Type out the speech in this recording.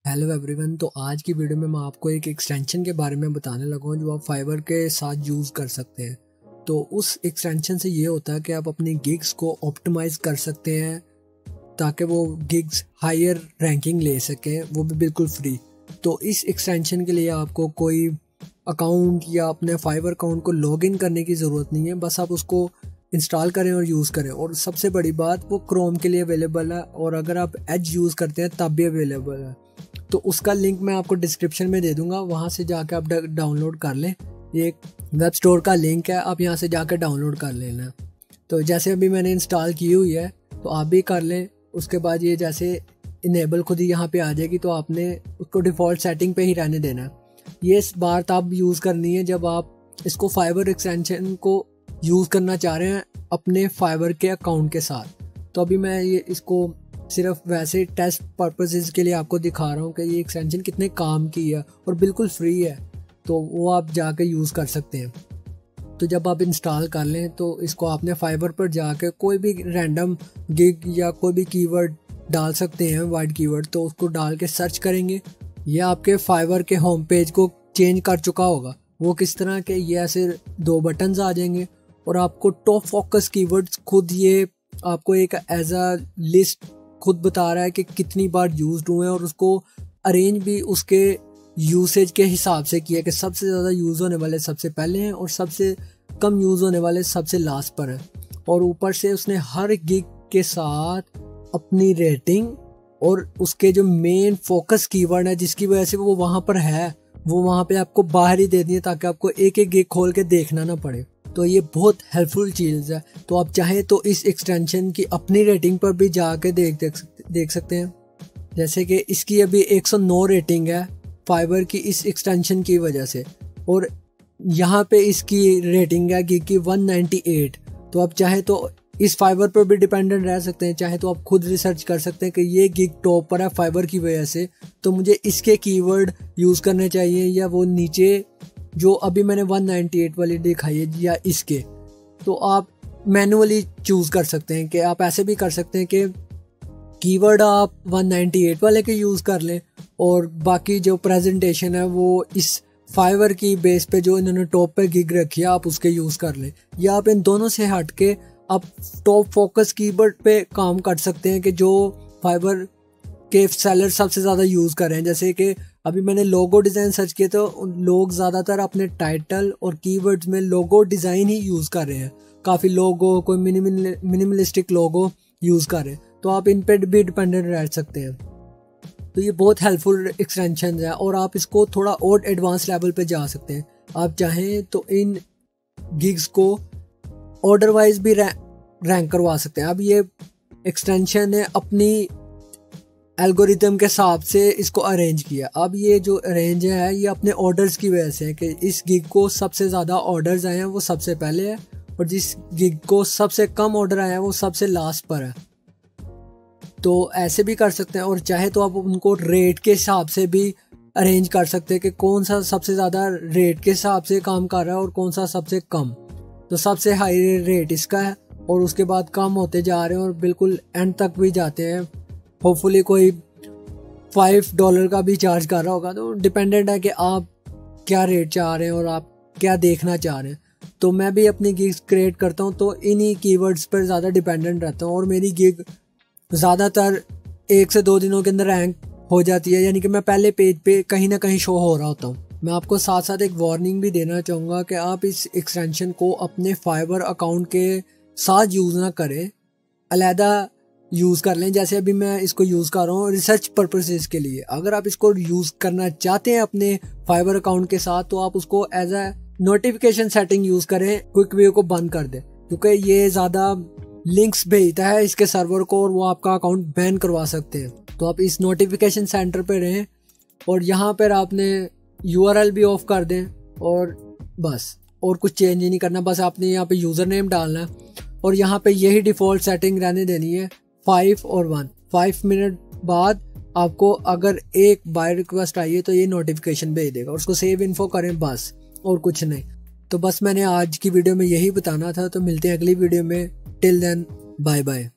Hello everyone. तो आज की वीडियो में मैं आपको एक एक्सटेंशन के बारे में बताने लगा हूँ जो आप फाइवर के साथ यूज़ कर सकते हैं। तो उस एक्सटेंशन से ये होता है कि आप अपनी गिग्स को ऑप्टिमाइज़ कर सकते हैं ताकि वो गिग्स हायर रैंकिंग ले सकें, वो भी बिल्कुल फ्री। तो इस एक्सटेंशन के लिए आपको कोई अकाउंट या अपने फाइवर अकाउंट को लॉगिन करने की ज़रूरत नहीं है, बस आप उसको इंस्टॉल करें और यूज़ करें। और सबसे बड़ी बात, वो क्रोम के लिए अवेलेबल है और अगर आप एज यूज़ करते हैं तब भी अवेलेबल है। तो उसका लिंक मैं आपको डिस्क्रिप्शन में दे दूंगा, वहाँ से जाकर आप डाउनलोड कर लें। ये एक वेब स्टोर का लिंक है, आप यहाँ से जाकर डाउनलोड कर लेना। तो जैसे अभी मैंने इंस्टॉल की हुई है तो आप भी कर लें। उसके बाद ये जैसे इनेबल खुद ही यहाँ पे आ जाएगी, तो आपने उसको डिफ़ॉल्ट सेटिंग पे ही रहने देना है। ये इस बार तब यूज़ करनी है जब आप इसको फाइबर एक्सटेंशन को यूज़ करना चाह रहे हैं अपने फाइबर के अकाउंट के साथ। तो अभी मैं ये इसको सिर्फ वैसे टेस्ट पर्पसेस के लिए आपको दिखा रहा हूँ कि ये एक्सटेंशन कितने काम की है और बिल्कुल फ्री है, तो वो आप जाके यूज़ कर सकते हैं। तो जब आप इंस्टॉल कर लें तो इसको आपने फाइबर पर जाके कोई भी रैंडम गिग या कोई भी कीवर्ड डाल सकते हैं, वाइड कीवर्ड, तो उसको डाल के सर्च करेंगे। ये आपके फाइबर के होम पेज को चेंज कर चुका होगा। वो किस तरह के, ये ऐसे दो बटन्स आ जाएंगे और आपको टॉप फोकस कीवर्ड्स खुद ये आपको एक एज अ लिस्ट खुद बता रहा है कि कितनी बार यूज्ड हुए हैं, और उसको अरेंज भी उसके यूसेज के हिसाब से किया कि सबसे ज़्यादा यूज़ होने वाले सबसे पहले हैं और सबसे कम यूज़ होने वाले सबसे लास्ट पर हैं। और ऊपर से उसने हर गिग के साथ अपनी रेटिंग और उसके जो मेन फोकस कीवर्ड है जिसकी वजह से वो वहाँ पर है, वो वहाँ पे आपको बाहर ही दे दिए ताकि आपको एक एक गिग खोल के देखना ना पड़े। तो ये बहुत हेल्पफुल चीज़ है। तो आप चाहें तो इस एक्सटेंशन की अपनी रेटिंग पर भी जाके देख सकते हैं। जैसे कि इसकी अभी 109 रेटिंग है फाइबर की इस एक्सटेंशन की वजह से, और यहाँ पे इसकी रेटिंग है गिग की 198। तो आप चाहे तो इस फाइबर पर भी डिपेंडेंट रह सकते हैं, चाहे तो आप खुद रिसर्च कर सकते हैं कि ये गिग टॉप पर है फाइबर की वजह से, तो मुझे इसके कीवर्ड यूज़ करने चाहिए या वो नीचे जो अभी मैंने 198 वाली दिखाई है या इसके। तो आप मैनुअली चूज़ कर सकते हैं कि आप ऐसे भी कर सकते हैं कि कीवर्ड आप 198 वाले के यूज़ कर लें और बाकी जो प्रेजेंटेशन है वो इस फाइवर की बेस पे जो इन्होंने टॉप पे गिग रखी है आप उसके यूज़ कर लें। या आप इन दोनों से हट के आप टॉप फोकस कीवर्ड पे काम कर सकते हैं कि जो फाइवर के सेलर सबसे ज़्यादा यूज़ कर रहे हैं। जैसे कि अभी मैंने लोगो डिज़ाइन सर्च किया तो लोग ज़्यादातर अपने टाइटल और कीवर्ड्स में लोगो डिज़ाइन ही यूज़ कर रहे हैं। काफ़ी लोगो, कोई मिनिमलिस्टिक लोगो यूज़ कर रहे हैं, तो आप इन पे भी डिपेंडेंट रह सकते हैं। तो ये बहुत हेल्पफुल एक्सटेंशन है और आप इसको थोड़ा और एडवांस लेवल पे जा सकते हैं। आप चाहें तो इन गिग्स को ऑर्डर वाइज भी रैंक करवा सकते हैं। अब ये एक्सटेंशन ने अपनी एल्गोरिथम के हिसाब से इसको अरेंज किया। अब ये जो अरेंज है ये अपने ऑर्डर्स की वजह से है कि इस गिग को सबसे ज़्यादा ऑर्डर्स आए हैं वो सबसे पहले है, और जिस गिग को सबसे कम ऑर्डर आए हैं वो सबसे लास्ट पर है। तो ऐसे भी कर सकते हैं, और चाहे तो आप उनको रेट के हिसाब से भी अरेंज कर सकते हैं कि कौन सा सबसे ज़्यादा रेट के हिसाब से काम कर रहा है और कौन सा सबसे कम। तो सबसे हाई रेट इसका है और उसके बाद कम होते जा रहे हैं और बिल्कुल एंड तक भी जाते हैं। होपफुली कोई $5 का भी चार्ज कर रहा होगा। तो डिपेंडेंट है कि आप क्या रेट चाह रहे हैं और आप क्या देखना चाह रहे हैं। तो मैं भी अपनी गिग्स क्रिएट करता हूँ तो इन्हीं कीवर्ड्स पर ज़्यादा डिपेंडेंट रहता हूँ, और मेरी गिग ज़्यादातर 1 से 2 दिनों के अंदर रैंक हो जाती है, यानी कि मैं पहले पेज पे कहीं ना कहीं शो हो रहा होता हूँ। मैं आपको साथ साथ एक वार्निंग भी देना चाहूँगा कि आप इस एक्सटेंशन को अपने फाइबर अकाउंट के साथ यूज़ ना करें, अलहदा यूज़ कर लें। जैसे अभी मैं इसको यूज़ कर रहा हूँ रिसर्च पर्पसेस के लिए। अगर आप इसको यूज़ करना चाहते हैं अपने फाइबर अकाउंट के साथ तो आप उसको as a notification setting use करें, क्विक व्यू को बंद कर दें, क्योंकि ये ज़्यादा लिंक्स भेजता है इसके सर्वर को और वो आपका अकाउंट बैन करवा सकते हैं। तो आप इस नोटिफिकेशन सेंटर पे रहें और यहाँ पर आपने URL भी ऑफ कर दें और बस और कुछ चेंज ही नहीं करना। बस आपने यहाँ पे यूज़र नेम डालना है और यहाँ पे यही डिफ़ॉल्ट सेटिंग रहने देनी है 5 और 1। 5 मिनट बाद आपको अगर एक बाय रिक्वेस्ट आई है तो ये नोटिफिकेशन भेज देगा, उसको सेव इन्फो करें बस, और कुछ नहीं। तो बस मैंने आज की वीडियो में यही बताना था। तो मिलते हैं अगली वीडियो में। Till then bye bye.